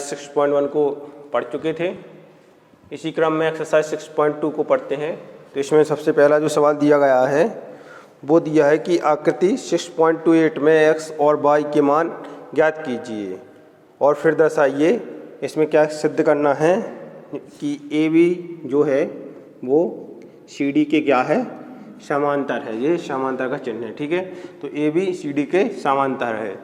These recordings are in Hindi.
6.1 को पढ़ चुके थे। इसी क्रम में एक्सरसाइज 6.2 को पढ़ते हैं। तो इसमें सबसे पहला जो सवाल दिया गया है वो दिया है कि आकृति 6.28 में x और y के मान ज्ञात कीजिए और फिर दर्शाइए। इसमें क्या सिद्ध करना है कि AB जो है वो CD के क्या है, समांतर है। ये समांतर का चिन्ह है, ठीक है। तो AB CD के समांतर है,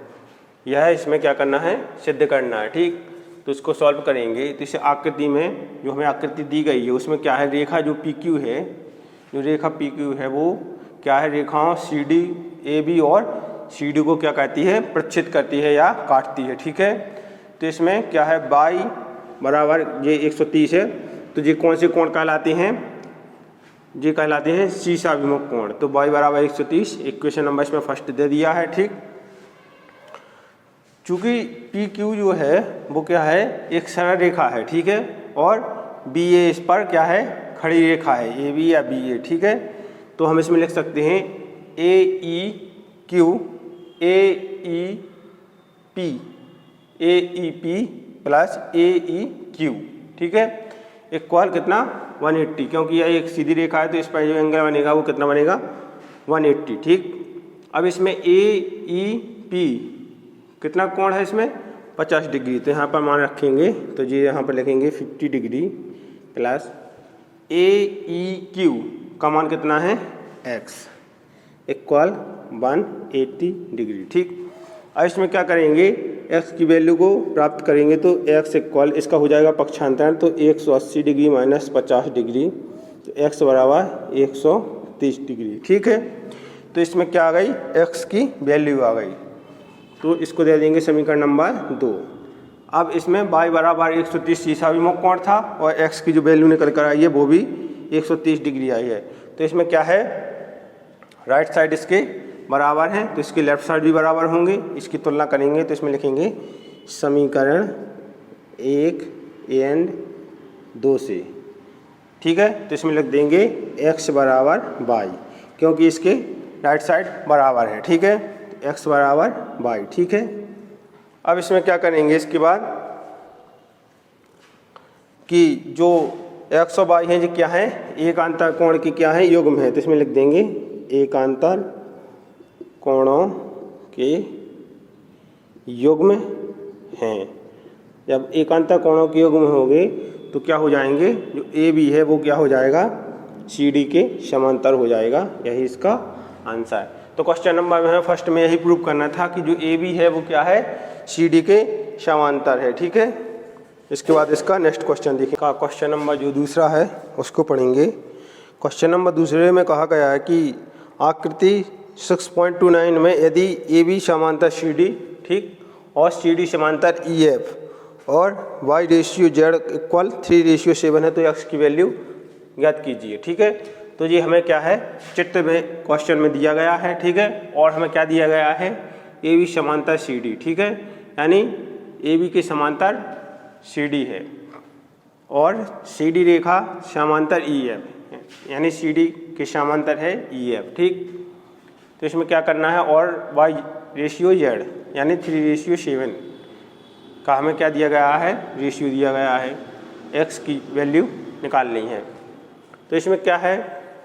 यह इसमें क्या करना है, सिद्ध करना है, ठीक। तो इसको सॉल्व करेंगे। तो इस आकृति में जो हमें आकृति दी गई है उसमें क्या है, रेखा जो PQ है, जो रेखा PQ है वो क्या है, रेखाओं CD AB और CD को क्या कहती है, प्रच्छेद करती है या काटती है, ठीक है। तो इसमें क्या है, y बराबर ये 130 है। तो ये कौन से कोण कहलाते हैं, ये कहलाते हैं शीर्षाभिमुख कोण। तो y बराबर 130 इक्वेशन नंबर इसमें फर्स्ट दे दिया है, ठीक। चूँकि PQ जो है वो क्या है, एक सरल रेखा है, ठीक है, और BA इस पर क्या है, खड़ी रेखा है, AB या BA, ठीक है। तो हम इसमें लिख सकते हैं AEQ AEP प्लस AEQ, ठीक है। इक्वल कितना, 180, क्योंकि यह एक सीधी रेखा है तो इस पर जो एंगल बनेगा वो कितना बनेगा, 180, ठीक। अब इसमें AEP कितना कोण है, इसमें 50 डिग्री। तो यहाँ पर मान रखेंगे तो ये यहाँ पर लिखेंगे 50 डिग्री प्लस AEQ का मान कितना है, x इक्वल 180 डिग्री, ठीक। अब इसमें क्या करेंगे, x की वैल्यू को प्राप्त करेंगे। तो x इक्वल इसका हो जाएगा पक्षांतर, तो 180 डिग्री माइनस 50 डिग्री, तो x बराबर 130 डिग्री, ठीक है। तो इसमें क्या आ गई, x की वैल्यू आ गई। तो इसको दे देंगे समीकरण नंबर 2। अब इसमें y बराबर 130 शीर्षाभिमुख कोण था और x की जो वैल्यू निकल कर आई है वो भी 130 डिग्री आई है। तो इसमें क्या है, राइट साइड इसके बराबर है तो इसकी लेफ्ट साइड भी बराबर होंगे। इसकी तुलना करेंगे तो इसमें लिखेंगे समीकरण 1 एंड 2 से, ठीक है। तो इसमें लिख देंगे x बराबर y, क्योंकि इसके राइट साइड बराबर है, ठीक है। तो x बराबर y, ठीक है। अब इसमें क्या करेंगे इसके बाद कि जो x और y है ये क्या है, एकांतर कोण की क्या है, युग्म है। तो इसमें लिख देंगे एकांतर कोणों के युग्म हैं। जब एकांतर कोणों के युग्म होंगे तो क्या हो जाएंगे, जो AB है वो क्या हो जाएगा, CD के समांतर हो जाएगा। यही इसका आंसर है। तो क्वेश्चन नंबर में फर्स्ट में यही प्रूव करना था कि जो AB है वो क्या है, CD के समांतर है, ठीक है। इसके बाद इसका नेक्स्ट क्वेश्चन देखिए। क्वेश्चन नंबर जो दूसरा है उसको पढ़ेंगे। क्वेश्चन नंबर दूसरे में कहा गया है कि आकृति 6.29 में यदि AB समांतर CD, ठीक, और CD समांतर EF और Y रेशियो Z इक्वल 3:7 है तो x की वैल्यू ज्ञात कीजिए, ठीक है। तो ये हमें क्या है, चित्र में क्वेश्चन में दिया गया है, ठीक है। और हमें क्या दिया गया है, AB समांतर CD, ठीक है, यानी AB के समांतर CD है और CD रेखा समांतर EF, यानी CD के समांतर है EF, ठीक। तो इसमें क्या करना है, और Y रेशियो Z यानी 3:7 का हमें क्या दिया गया है, रेशियो दिया गया है, x की वैल्यू निकालनी है। तो इसमें क्या है,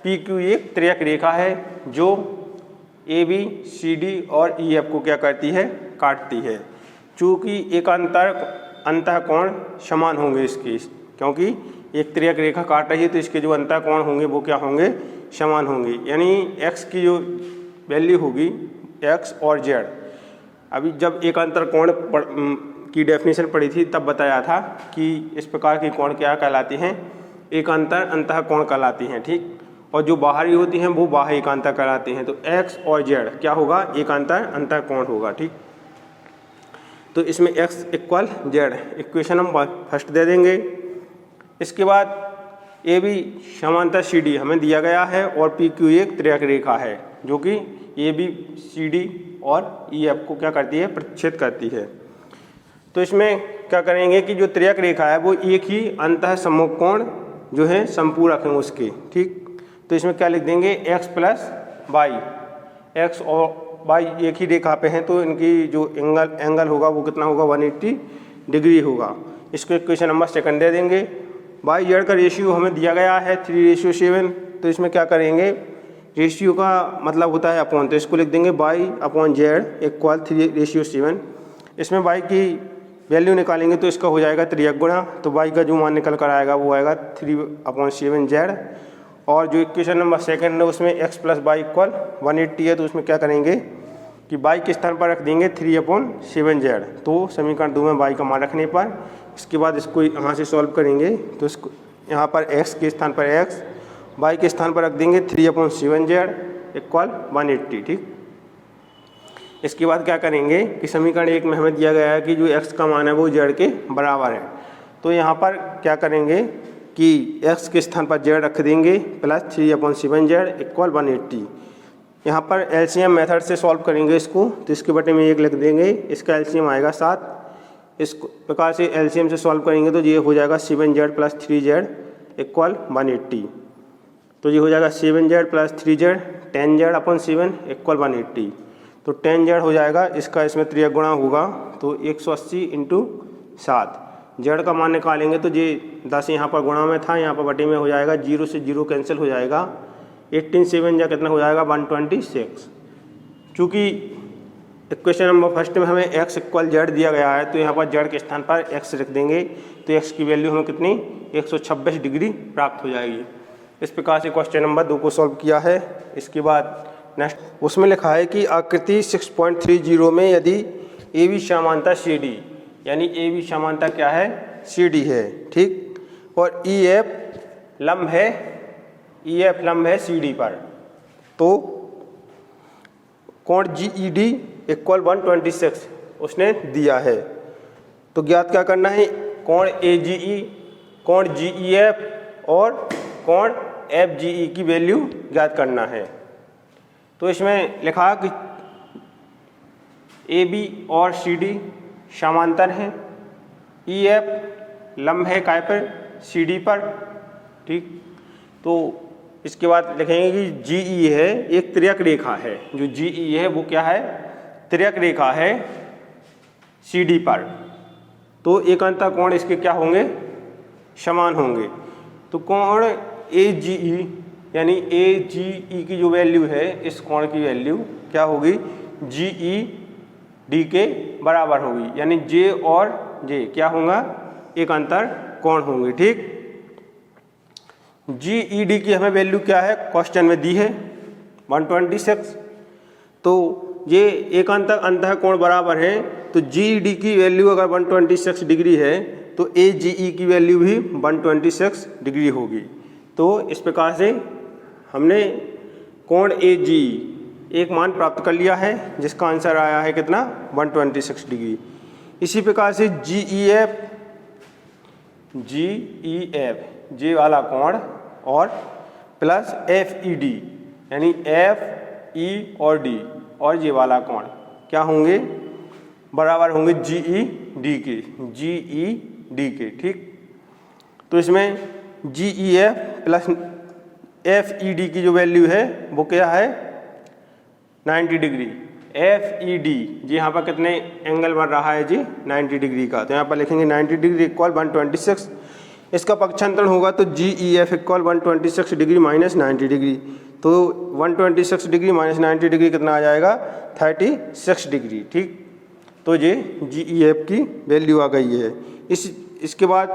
PQ एक त्रियक रेखा है जो AB CD और EF को क्या करती है, काटती है। चूँकि एकांतर अंतःकोण समान होंगे इसके, क्योंकि एक त्रियक रेखा काट रही है तो इसके जो अंतःकोण होंगे वो क्या होंगे, समान होंगे। यानी x की जो वैल्यू होगी x और z, अभी जब एकांतर कोण की डेफिनेशन पढ़ी थी तब बताया था कि इस प्रकार के कोण क्या कहलाते हैं, एकांतर अंतःकोण कहलाती हैं, ठीक। और जो बाहरी होती हैं वो बाह्य एकांतर कहलाते हैं। तो x और z क्या होगा, एकांतर अंतःकोण होगा, ठीक। तो इसमें x इक्वल z इक्वेशन हम फर्स्ट दे देंगे। इसके बाद AB समांतर CD हमें दिया गया है और PQ एक त्रियक रेखा है जो कि AB CD और EF को क्या करती है, प्रच्छेद करती है। तो इसमें क्या करेंगे कि जो त्रियक रेखा है वो एक ही अंतः सम्मुख कोण जो है संपूरक हैं उसके, ठीक। तो इसमें क्या लिख देंगे, x प्लस y, x और y एक ही रेखा पे हैं तो इनकी जो एंगल होगा वो कितना होगा, 180 डिग्री होगा। इसको इक्वेशन नंबर सेकंड दे देंगे। बाई जेड का रेशियो हमें दिया गया है 3:7, तो इसमें क्या करेंगे, रेशियो का मतलब होता है अपॉन, तो इसको लिख देंगे बाई अपॉन जेड इक्वल 3:7। इसमें बाई की वैल्यू निकालेंगे तो इसका हो जाएगा 3 गुणा, तो बाई का जो मान निकल कर आएगा वो आएगा 3/7 जेड। और जो इक्वेशन नंबर सेकंड है उसमें x प्लस बाई इक्वल 180 है, तो उसमें क्या करेंगे कि बाई के स्थान पर रख देंगे 3/7 जेड। तो समीकरण 2 में बाई का मान रखने पर इसके बाद इसको यहाँ से सॉल्व करेंगे, तो इसको यहाँ पर x के स्थान पर x, बाई के स्थान पर रख देंगे 3/7 जेड इक्वल 180। ठीक, इसके बाद क्या करेंगे कि समीकरण 1 में हमें दिया गया है कि जो x का मान है वो z के बराबर है, तो यहाँ पर क्या करेंगे कि x के स्थान पर z रख देंगे प्लस 3/7 जेड इक्वल 180। यहाँ पर एलसीएम मेथड से सॉल्व करेंगे इसको, तो इसके बटे में 1 लिख देंगे, इसका एलसीएम आएगा 7। इस प्रकार से एलसीएम से सॉल्व करेंगे तो ये हो जाएगा 7z प्लस 3z इक्वल 180। तो ये हो जाएगा 7z plus 3z 10z/7 equal 180। तो 10z हो जाएगा, इसका इसमें 3 गुणा होगा तो 180 × 7। जेड का मान निकालेंगे तो ये 10 यहाँ पर गुणा में था, यहाँ पर बटे में हो जाएगा, 0 से 0 कैंसिल हो जाएगा, 18 7 कितना हो जाएगा 126। चूँकि इक्वेशन नंबर फर्स्ट में हमें x इक्वल जेड दिया गया है, तो यहाँ पर जेड के स्थान पर x रख देंगे, तो x की वैल्यू हमें कितनी 126 डिग्री प्राप्त हो जाएगी। इस प्रकार से क्वेश्चन नंबर 2 को सॉल्व किया है। इसके बाद नेक्स्ट उसमें लिखा है कि आकृति 6.30 में यदि ए बी समांतर सी डी, यानी ए बी समांतर क्या है सी डी है, ठीक, और ई एफ लंब है सी डी पर, तो कोण जी ई डी इक्वल 126 उसने दिया है। तो ज्ञात क्या करना है, कोण ए जी ई, कोण जी ई एफ और कोण एफ जी ई की वैल्यू ज्ञात करना है। तो इसमें लिखा कि ए बी और सी डी समांतर हैं, ई एफ लंब है काय पर सी डी पर, ठीक। तो इसके बाद लिखेंगे कि जी ई है एक तिर्यक रेखा है, जो जी ई है वो क्या है तिर्यक रेखा है सी डी पर, तो एकांतर कोण इसके क्या होंगे समान होंगे। तो कोण ए जी ई यानी ए जी ई की जो वैल्यू है इस कोण की वैल्यू क्या होगी जी ई डी के बराबर होगी, यानी जे और जे क्या होगा एकांतर कोण होंगे, ठीक। जी ई डी की हमें वैल्यू क्या है क्वेश्चन में दी है 126, तो ये एकांतर अंतः कोण बराबर है, तो जी ई डी की वैल्यू अगर 126 डिग्री है तो ए जी ई की वैल्यू भी 126 डिग्री होगी। तो इस प्रकार से हमने कोण ए जी एक मान प्राप्त कर लिया है जिसका आंसर आया है कितना 126 डिग्री। इसी प्रकार से जी ई एफ जे वाला कोण और प्लस एफ ई डी यानी एफ ई और डी और ये वाला कोण क्या होंगे बराबर होंगे जी ई डी के, ठीक। तो इसमें G E F plus F E D की जो वैल्यू है वो क्या है 90 डिग्री, एफ ई डी जी यहाँ पर कितने एंगल बन रहा है जी 90 डिग्री का, तो यहाँ पर लिखेंगे 90 डिग्री इक्वल 126। इसका पक्षांतरण होगा तो G E F equal 126 degree minus 90 degree, तो 126 डिग्री माइनस 90 डिग्री कितना आ जाएगा 36 डिग्री, ठीक। तो ये जी ई एफ की वैल्यू आ गई है। इसके बाद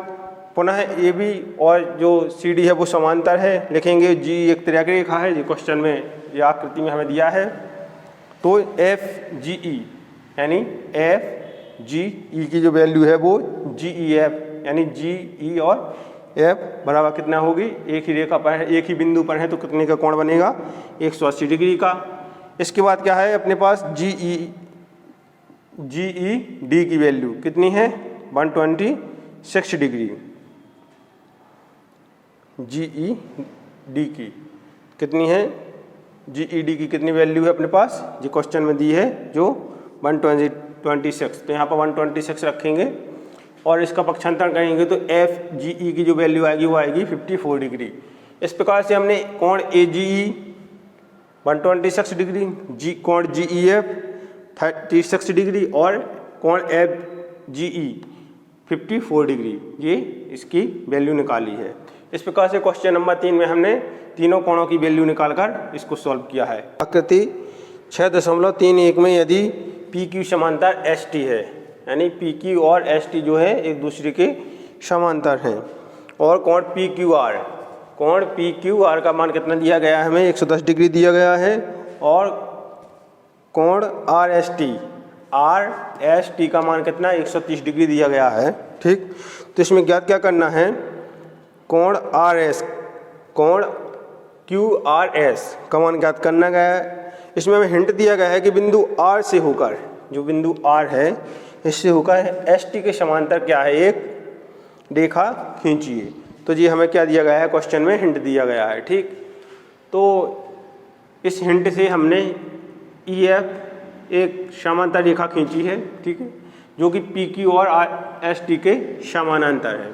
पुनः ए बी और जो सी डी है वो समांतर है, लिखेंगे जी एक तिर्यक रेखा है, जो क्वेश्चन में या आकृति में हमें दिया है, तो एफ जी ई यानी एफ जी ई की जो वैल्यू है वो जी ई एफ यानी जी ई और एफ बराबर कितना होगी एक ही रेखा पर है, एक ही बिंदु पर है, तो कितने का कोण बनेगा 180 डिग्री का। इसके बाद क्या है अपने पास जी ई डी की वैल्यू कितनी है 126 डिग्री, जी ई डी की कितनी है, जी ई डी की कितनी वैल्यू है अपने पास जो क्वेश्चन में दी है जो 126, तो यहाँ पर 126 रखेंगे और इसका पक्षांतरण करेंगे तो एफ जी ई की जो वैल्यू आएगी वो आएगी 54 डिग्री। इस प्रकार से हमने कोण ए जी ई 126 डिग्री, कोण जी ई एफ 36 डिग्री और कोण एफ जी ई 54 डिग्री, ये इसकी वैल्यू निकाली है। इस प्रकार से क्वेश्चन नंबर 3 में हमने तीनों कोणों की वैल्यू निकालकर इसको सॉल्व किया है। आकृति 6.31 में यदि पी क्यू समांतर एस टी है, यानी पी क्यू और एस टी जो है एक दूसरे के समांतर हैं, और कोण पी क्यू आर का मान कितना दिया गया है, हमें 110 डिग्री दिया गया है, और कोण आर एस टी का मान कितना 130 डिग्री दिया गया है। ठीक, तो इसमें ज्ञात क्या करना है, कोण क्यू आर एस का मान ज्ञात करना गया है। इसमें हमें हिंट दिया गया है कि बिंदु आर से होकर, जो बिंदु आर है इससे होकर एस टी के समांतर क्या है, एक रेखा खींचिए। तो जी हमें क्या दिया गया है, क्वेश्चन में हिंट दिया गया है। ठीक, तो इस हिंट से हमने ई एफ एक समांतर रेखा खींची है, ठीक है, जो कि पी क्यू और एस टी के समानांतर है।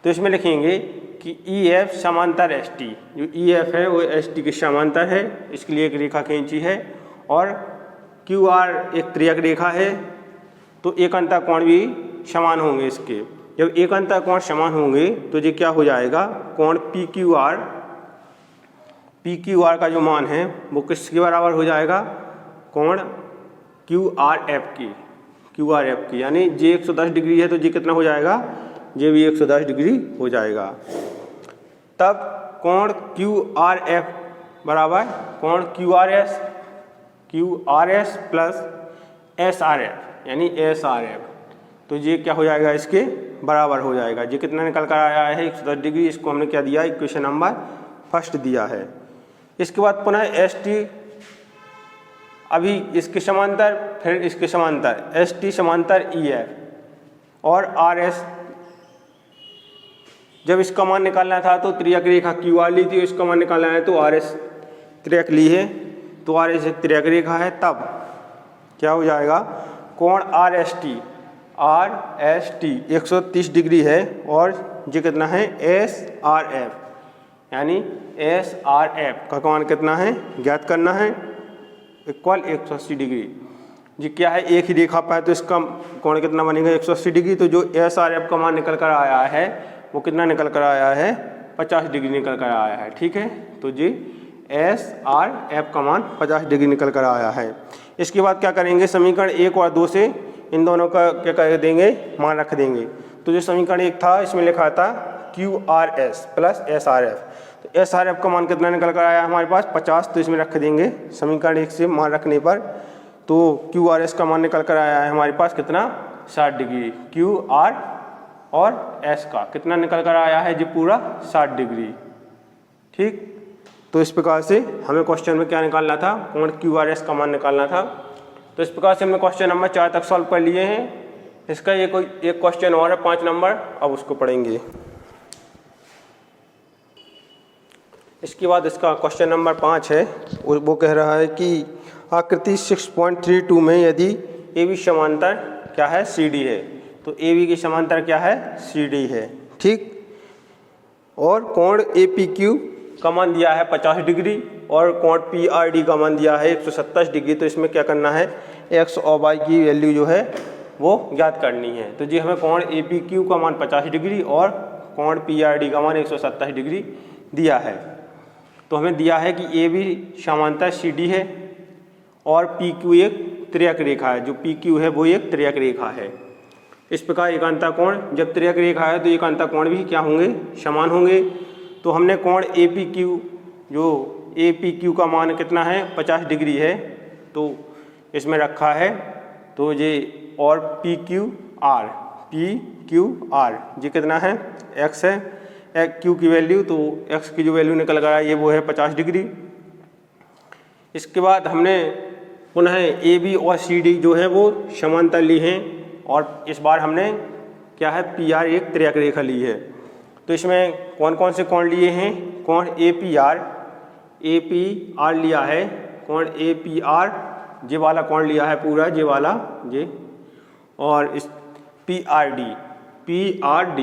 तो इसमें लिखेंगे कि ई एफ समांतर एस टी, जो ई एफ है वो एस टी के समांतर है, इसके लिए एक रेखा खींची है, और क्यू आर एक त्रियक रेखा है, तो एक अंतर कोण भी समान होंगे इसके। जब एक अंतर कोण समान होंगे तो ये क्या हो जाएगा, कोण पी क्यू आर का जो मान है वो किसके बराबर हो जाएगा, कोण क्यू आर एफ की, यानी जे 110 डिग्री है तो ये कितना हो जाएगा, ये भी 110 डिग्री हो जाएगा। तब कोण क्यू आर एफ बराबर कोण Q R S plus S R F, यानी एस आर एफ, तो ये क्या हो जाएगा, इसके बराबर हो जाएगा। ये कितना निकल कर आया है, 110 डिग्री। इसको हमने क्या दिया, इक्वेशन नंबर फर्स्ट दिया है। इसके बाद पुनः एस टी, अभी इसके समांतर फिर इसके समांतर, एस टी समांतर ई एफ और आर एस। जब इसका मान निकालना था तो त्रियक रेखा क्यू आर ली थी, इसका मान निकालना है तो आर एस त्रियक ली है, तो आर एस एक त्रियक रेखा है। तब क्या हो जाएगा, कोण आर एस टी 130 डिग्री है, और ये कितना है, एस आर एफ, यानी एस आर एफ का मान कितना है ज्ञात करना है, इक्वल 180 डिग्री। जी क्या है, एक ही रेखा पाए तो इसका कोण कितना बनेगा, 180 डिग्री। तो जो एस आर एफ का मान निकल कर आया है वो कितना निकल कर आया है, 50 डिग्री निकल कर आया है। ठीक है, तो जी एस आर एफ का मान 50 डिग्री निकल कर आया है। इसके बाद क्या करेंगे, समीकरण 1 और 2 से इन दोनों का क्या कर देंगे, मान रख देंगे। तो जो समीकरण 1 था इसमें लिखा था Q R S plus S R F, तो एस आर एफ का मान कितना निकल कर आया हमारे पास 50, तो इसमें रख देंगे समीकरण 1 से मान रखने पर। तो क्यू आर एस का मान निकल कर आया है हमारे पास कितना, 60 डिग्री। क्यू आर और एस का कितना निकल कर आया है, जी पूरा 60 डिग्री। ठीक, तो इस प्रकार से हमें क्वेश्चन में क्या निकालना था, कोण क्यू आर एस का मान निकालना था। तो इस प्रकार से हमने क्वेश्चन नंबर 4 तक सॉल्व कर लिए हैं। इसका ये कोई एक क्वेश्चन और है 5 नंबर, अब उसको पढ़ेंगे। इसके बाद इसका क्वेश्चन नंबर 5 है, वो कह रहा है कि आकृति 6.32 में यदि ए बी समांतर क्या है, सी डी है, तो ए बी की समांतर क्या है, सी डी है। ठीक, और कोण ए पी क्यू का मान दिया है 50 डिग्री, और कोण पी आर डी का मान दिया है 127 डिग्री। तो इसमें क्या करना है, एक्स और वाई की वैल्यू जो है वो ज्ञात करनी है। तो जी हमें कोण ए पी क्यू का मान 50 डिग्री और कोण पी आर डी का मान 127 डिग्री दिया है। तो हमें दिया है कि ए बी समांतर सी डी है, और पी क्यू एक त्रियक रेखा है, जो पी क्यू है वो एक त्रियक रेखा है। इस प्रकार एकांतर कोण, जब त्रियक रेखा है तो एकांतर कोण भी क्या होंगे, समान होंगे। तो हमने कोण ए पी क्यू, जो ए पी क्यू का मान कितना है 50 डिग्री है, तो इसमें रखा है। तो ये और पी क्यू आर ये कितना है, एक्स है, क्यू की वैल्यू, तो एक्स की जो वैल्यू निकल कर आई है वो है 50 डिग्री। इसके बाद हमने पुनः ए बी और सी डी जो है वो समांतर ली हैं, और इस बार हमने क्या है, पी आर एक त्रियक रेखा ली है। तो इसमें कौन कौन से कोण लिए हैं, कोण ए पी आर लिया है, कोण ए पी आर ये वाला कोण लिया है पूरा, ये वाला ये, और इस पी आर डी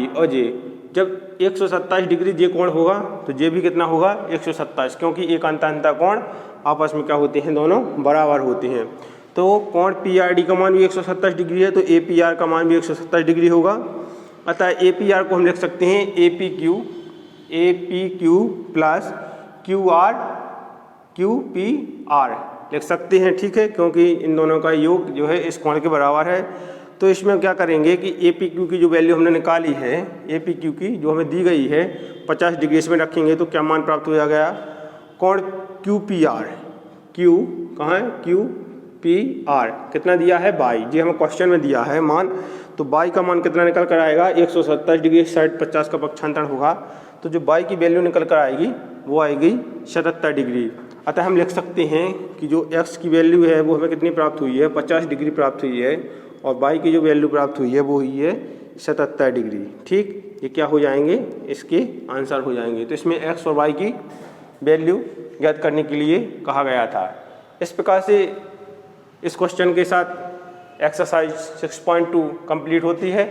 और ये, जब 127 डिग्री ये कोण होगा तो ये भी कितना होगा, 127, क्योंकि एकांतर कोण आपस में क्या होते हैं, दोनों बराबर होते हैं। तो कोण पी आर डी का मान भी 127 डिग्री है, तो ए पी आर का मान भी 127 डिग्री होगा। अतः ए पी आर को हम लिख सकते हैं A P Q plus Q R Q P R लिख सकते हैं, ठीक है, क्योंकि इन दोनों का योग जो है इस कोण के बराबर है। तो इसमें क्या करेंगे कि ए पी क्यू की जो वैल्यू हमने निकाली है, ए पी क्यू की जो हमें दी गई है 50 डिग्री, इसमें रखेंगे तो क्या मान प्राप्त हो गया, कोण क्यू पी आर, क्यू कहाँ है, क्यू पी आर कितना दिया है बाई, जी हमें क्वेश्चन में दिया है मान, तो बाई का मान कितना निकल कर आएगा 127 डिग्री, साइड 50 का पक्षांतर होगा, तो जो बाई की वैल्यू निकल कर आएगी वो आएगी 77 डिग्री। अतः हम लिख सकते हैं कि जो x की वैल्यू है वो हमें कितनी प्राप्त हुई है, 50 डिग्री प्राप्त हुई है, और बाई की जो वैल्यू प्राप्त हुई है वो हुई है 77 डिग्री। ठीक, ये क्या हो जाएंगे, इसके आंसर हो जाएंगे। तो इसमें x और y की वैल्यू ज्ञात करने के लिए कहा गया था। इस प्रकार से इस क्वेश्चन के साथ एक्सरसाइज 6.2 कंप्लीट होती है।